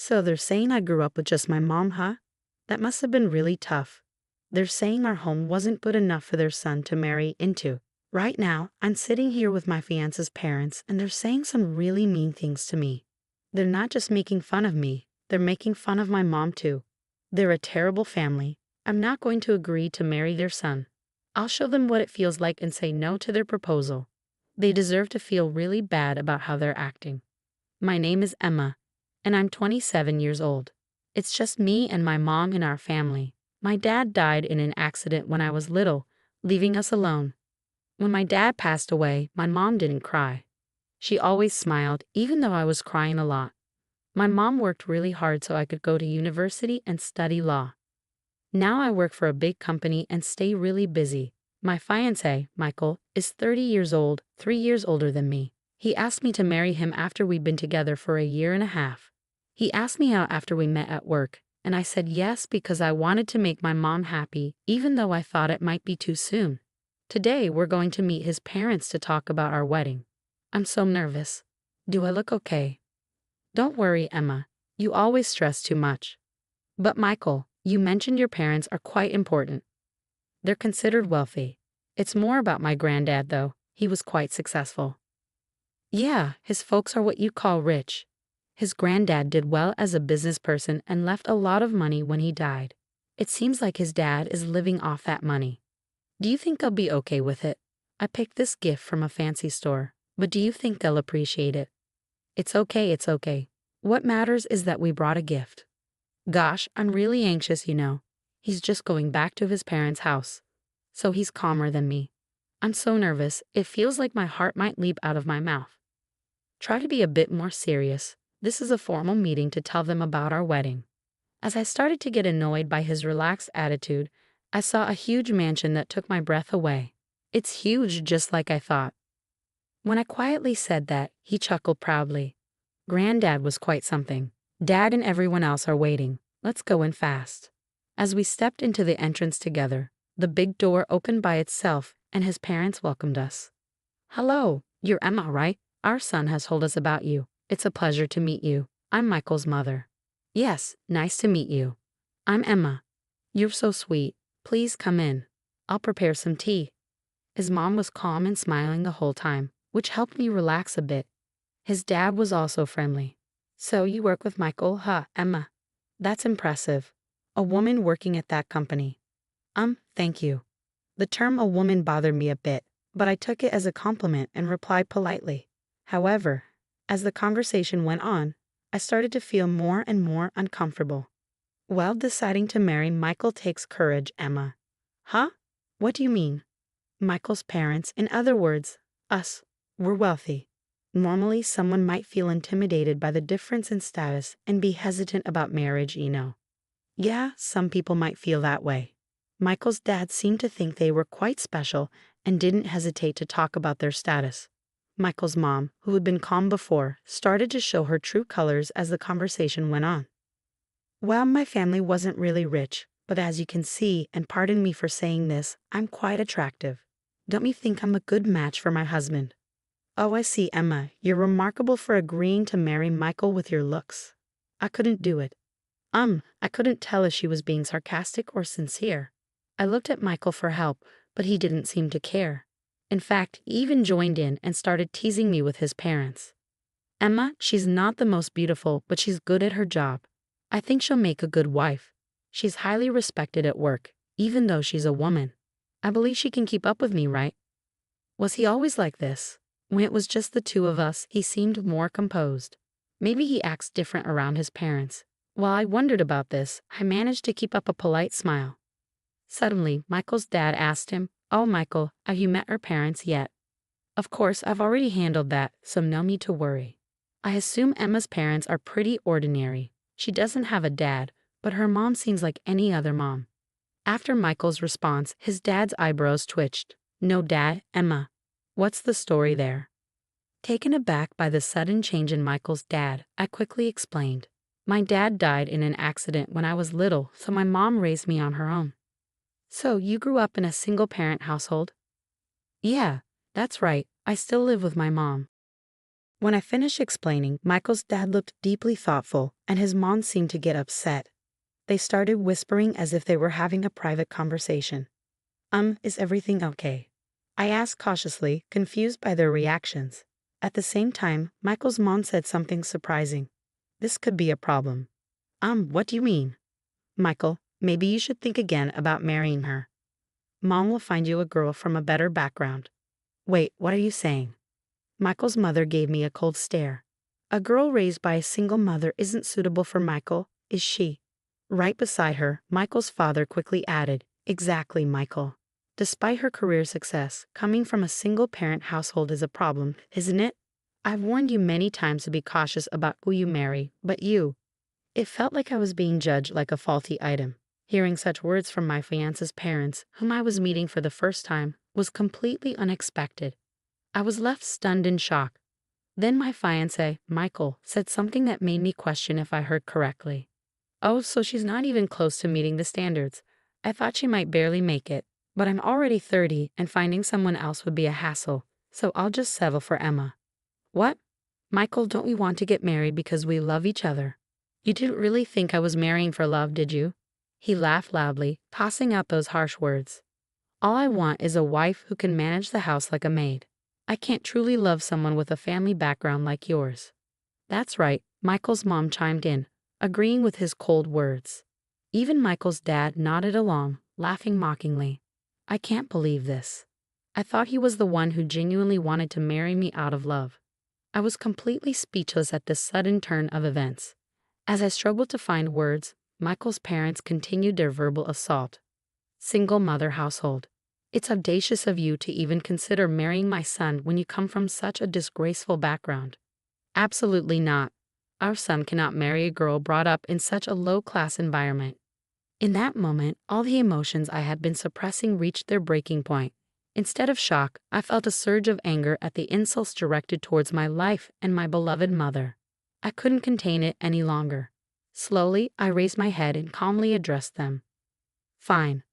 So they're saying I grew up with just my mom, huh? That must have been really tough. They're saying our home wasn't good enough for their son to marry into. Right now, I'm sitting here with my fiance's parents, and they're saying some really mean things to me. They're not just making fun of me, they're making fun of my mom too. They're a terrible family. I'm not going to agree to marry their son. I'll show them what it feels like and say no to their proposal. They deserve to feel really bad about how they're acting. My name is Emma, and I'm 27 years old. It's just me and my mom in our family. My dad died in an accident when I was little, leaving us alone. When my dad passed away, my mom didn't cry. She always smiled, even though I was crying a lot. My mom worked really hard so I could go to university and study law. Now I work for a big company and stay really busy. My fiancé, Michael, is 30 years old, 3 years older than me. He asked me to marry him after we'd been together for a year and a half. He asked me out after we met at work, and I said yes because I wanted to make my mom happy, even though I thought it might be too soon. Today we're going to meet his parents to talk about our wedding. I'm so nervous. Do I look okay? Don't worry, Emma. You always stress too much. But Michael, you mentioned your parents are quite important. They're considered wealthy. It's more about my granddad, though. He was quite successful. Yeah, his folks are what you call rich. His granddad did well as a business person and left a lot of money when he died. It seems like his dad is living off that money. Do you think they'll be okay with it? I picked this gift from a fancy store, but do you think they'll appreciate it? It's okay, it's okay. What matters is that we brought a gift. Gosh, I'm really anxious, you know. He's just going back to his parents' house. So he's calmer than me. I'm so nervous, it feels like my heart might leap out of my mouth. Try to be a bit more serious. This is a formal meeting to tell them about our wedding. As I started to get annoyed by his relaxed attitude, I saw a huge mansion that took my breath away. It's huge, just like I thought. When I quietly said that, he chuckled proudly. Granddad was quite something. Dad and everyone else are waiting. Let's go in fast. As we stepped into the entrance together, the big door opened by itself and his parents welcomed us. Hello, you're Emma, right? Our son has told us about you. It's a pleasure to meet you. I'm Michael's mother. Yes, nice to meet you. I'm Emma. You're so sweet. Please come in. I'll prepare some tea. His mom was calm and smiling the whole time, which helped me relax a bit. His dad was also friendly. So you work with Michael, huh, Emma? That's impressive. A woman working at that company. Thank you. The term a woman bothered me a bit, but I took it as a compliment and replied politely. However, as the conversation went on, I started to feel more and more uncomfortable. While deciding to marry Michael takes courage, Emma. Huh? What do you mean? Michael's parents, in other words, us, were wealthy. Normally, someone might feel intimidated by the difference in status and be hesitant about marriage, you know. Yeah, some people might feel that way. Michael's dad seemed to think they were quite special and didn't hesitate to talk about their status. Michael's mom, who had been calm before, started to show her true colors as the conversation went on. Well, my family wasn't really rich, but as you can see, and pardon me for saying this, I'm quite attractive. Don't you think I'm a good match for my husband? Oh, I see, Emma. You're remarkable for agreeing to marry Michael with your looks. I couldn't do it. I couldn't tell if she was being sarcastic or sincere. I looked at Michael for help, but he didn't seem to care. In fact, he even joined in and started teasing me with his parents. Emma, she's not the most beautiful, but she's good at her job. I think she'll make a good wife. She's highly respected at work, even though she's a woman. I believe she can keep up with me, right? Was he always like this? When it was just the two of us, he seemed more composed. Maybe he acts different around his parents. While I wondered about this, I managed to keep up a polite smile. Suddenly, Michael's dad asked him, "Oh, Michael, have you met her parents yet?" Of course, I've already handled that, so no need to worry. I assume Emma's parents are pretty ordinary. She doesn't have a dad, but her mom seems like any other mom. After Michael's response, his dad's eyebrows twitched. No dad, Emma. What's the story there? Taken aback by the sudden change in Michael's dad, I quickly explained. My dad died in an accident when I was little, so my mom raised me on her own. So you grew up in a single-parent household? Yeah, that's right. I still live with my mom. When I finished explaining, Michael's dad looked deeply thoughtful, and his mom seemed to get upset. They started whispering as if they were having a private conversation. Is everything okay?" I asked cautiously, confused by their reactions. At the same time, Michael's mom said something surprising. "This could be a problem." What do you mean?" "Michael, maybe you should think again about marrying her. Mom will find you a girl from a better background." "Wait, what are you saying?" Michael's mother gave me a cold stare. "A girl raised by a single mother isn't suitable for Michael, is she?" Right beside her, Michael's father quickly added, "Exactly, Michael. Despite her career success, coming from a single-parent household is a problem, isn't it? I've warned you many times to be cautious about who you marry, but you—" It felt like I was being judged like a faulty item. Hearing such words from my fiance's parents, whom I was meeting for the first time, was completely unexpected. I was left stunned in shock. Then my fiancé, Michael, said something that made me question if I heard correctly. "Oh, so she's not even close to meeting the standards. I thought she might barely make it. But I'm already 30 and finding someone else would be a hassle, so I'll just settle for Emma." "What? Michael, don't we want to get married because we love each other? You didn't really think I was marrying for love, did you?" He laughed loudly, tossing out those harsh words. "All I want is a wife who can manage the house like a maid. I can't truly love someone with a family background like yours." "That's right," Michael's mom chimed in, agreeing with his cold words. Even Michael's dad nodded along, laughing mockingly. I can't believe this. I thought he was the one who genuinely wanted to marry me out of love. I was completely speechless at this sudden turn of events. As I struggled to find words, Michael's parents continued their verbal assault. "Single mother household. It's audacious of you to even consider marrying my son when you come from such a disgraceful background." "Absolutely not. Our son cannot marry a girl brought up in such a low-class environment." In that moment, all the emotions I had been suppressing reached their breaking point. Instead of shock, I felt a surge of anger at the insults directed towards my life and my beloved mother. I couldn't contain it any longer. Slowly, I raised my head and calmly addressed them. "Fine.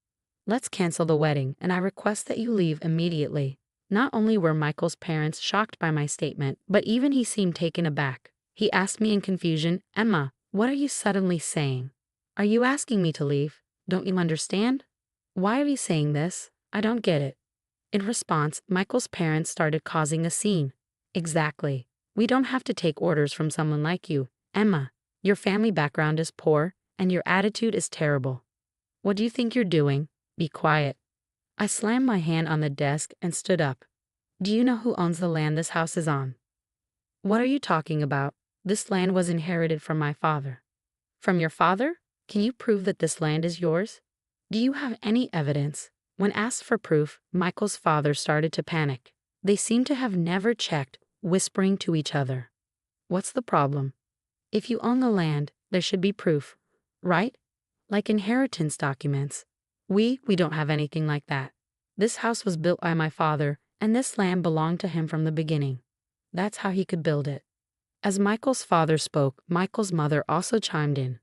Let's cancel the wedding, and I request that you leave immediately." Not only were Michael's parents shocked by my statement, but even he seemed taken aback. He asked me in confusion, "Emma, what are you suddenly saying? Are you asking me to leave? Don't you understand? Why are you saying this? I don't get it." In response, Michael's parents started causing a scene. "Exactly. We don't have to take orders from someone like you, Emma. Your family background is poor, and your attitude is terrible. What do you think you're doing? Be quiet." I slammed my hand on the desk and stood up. "Do you know who owns the land this house is on?" "What are you talking about? This land was inherited from my father." "From your father? Can you prove that this land is yours? Do you have any evidence?" When asked for proof, Michael's father started to panic. They seemed to have never checked, whispering to each other. "What's the problem? If you own the land, there should be proof, right? Like inheritance documents. We don't have anything like that. This house was built by my father, and this land belonged to him from the beginning. That's how he could build it." As Michael's father spoke, Michael's mother also chimed in.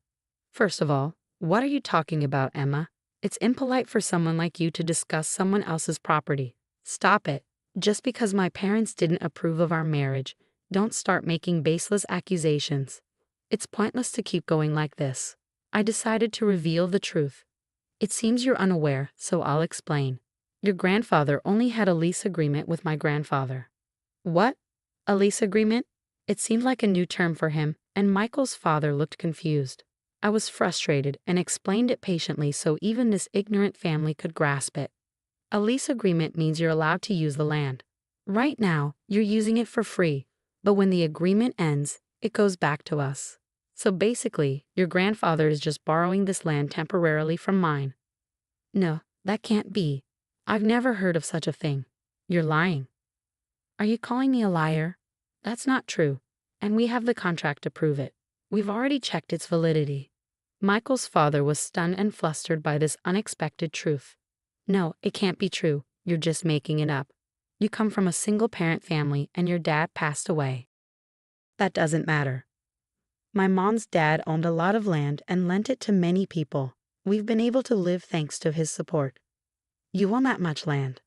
"First of all, what are you talking about, Emma? It's impolite for someone like you to discuss someone else's property. Stop it. Just because my parents didn't approve of our marriage, don't start making baseless accusations. It's pointless to keep going like this." I decided to reveal the truth. "It seems you're unaware, so I'll explain. Your grandfather only had a lease agreement with my grandfather." "What? A lease agreement?" It seemed like a new term for him, and Michael's father looked confused. I was frustrated and explained it patiently so even this ignorant family could grasp it. "A lease agreement means you're allowed to use the land. Right now, you're using it for free, but when the agreement ends, it goes back to us. So basically, your grandfather is just borrowing this land temporarily from mine." "No, that can't be. I've never heard of such a thing." "You're lying." "Are you calling me a liar? That's not true, and we have the contract to prove it. We've already checked its validity." Michael's father was stunned and flustered by this unexpected truth. "No, it can't be true. You're just making it up. You come from a single-parent family and your dad passed away." "That doesn't matter. My mom's dad owned a lot of land and lent it to many people. We've been able to live thanks to his support." "You own that much land?"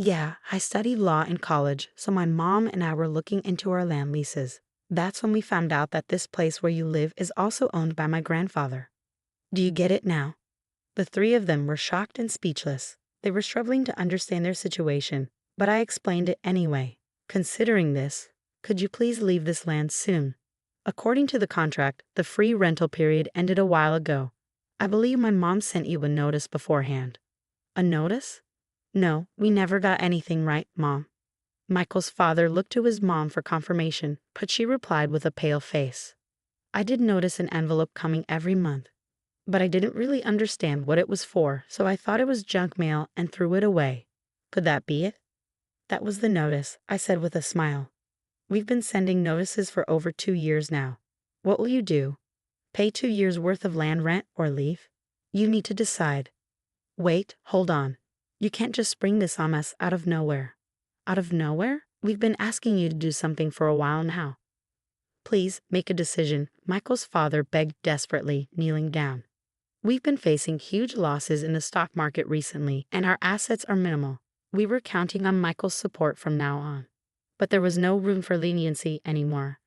Yeah, I studied law in college, so my mom and I were looking into our land leases. That's when we found out that this place where you live is also owned by my grandfather. Do you get it now? The three of them were shocked and speechless. They were struggling to understand their situation, but I explained it anyway. Considering this, could you please leave this land soon? According to the contract, the free rental period ended a while ago. I believe my mom sent you a notice beforehand. A notice? No, we never got anything right, Mom. Michael's father looked to his mom for confirmation, but she replied with a pale face. I did notice an envelope coming every month, but I didn't really understand what it was for, so I thought it was junk mail and threw it away. Could that be it? That was the notice, I said with a smile. We've been sending notices for over 2 years now. What will you do? Pay 2 years' worth of land rent or leave? You need to decide. Wait, hold on. You can't just spring this on us out of nowhere. Out of nowhere? We've been asking you to do something for a while now. Please make a decision, Michael's father begged desperately, kneeling down. We've been facing huge losses in the stock market recently, and our assets are minimal. We were counting on Michael's support from now on. But there was no room for leniency anymore.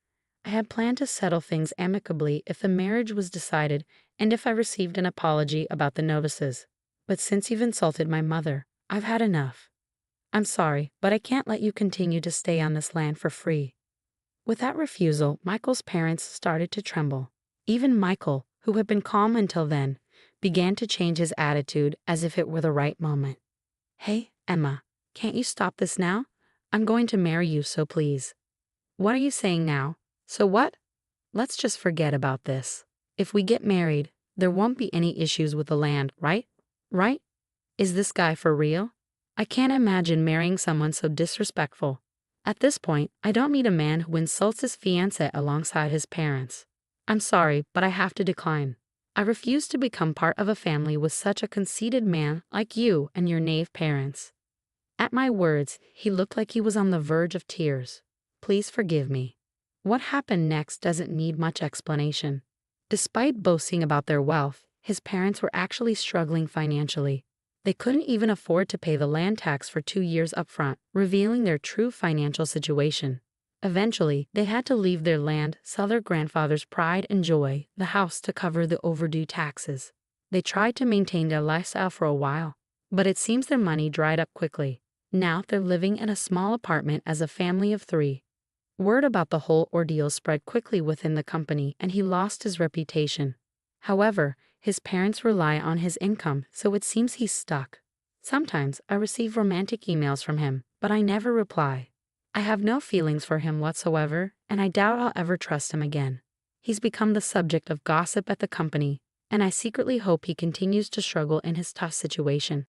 I had planned to settle things amicably if the marriage was decided and if I received an apology about the notices. But since you've insulted my mother, I've had enough. I'm sorry, but I can't let you continue to stay on this land for free. With that refusal, Michael's parents started to tremble. Even Michael, who had been calm until then, began to change his attitude as if it were the right moment. Hey, Emma, can't you stop this now? I'm going to marry you, so please. What are you saying now? So what? Let's just forget about this. If we get married, there won't be any issues with the land, right? Right? Is this guy for real? I can't imagine marrying someone so disrespectful. At this point, I don't meet a man who insults his fiancé alongside his parents. I'm sorry, but I have to decline. I refuse to become part of a family with such a conceited man like you and your knave parents. At my words, he looked like he was on the verge of tears. Please forgive me. What happened next doesn't need much explanation. Despite boasting about their wealth, his parents were actually struggling financially. They couldn't even afford to pay the land tax for 2 years upfront, revealing their true financial situation. Eventually, they had to leave their land, sell their grandfather's pride and joy, the house, to cover the overdue taxes. They tried to maintain their lifestyle for a while, but it seems their money dried up quickly. Now they're living in a small apartment as a family of 3. Word about the whole ordeal spread quickly within the company, and he lost his reputation. However, his parents rely on his income, so it seems he's stuck. Sometimes I receive romantic emails from him, but I never reply. I have no feelings for him whatsoever, and I doubt I'll ever trust him again. He's become the subject of gossip at the company, and I secretly hope he continues to struggle in his tough situation.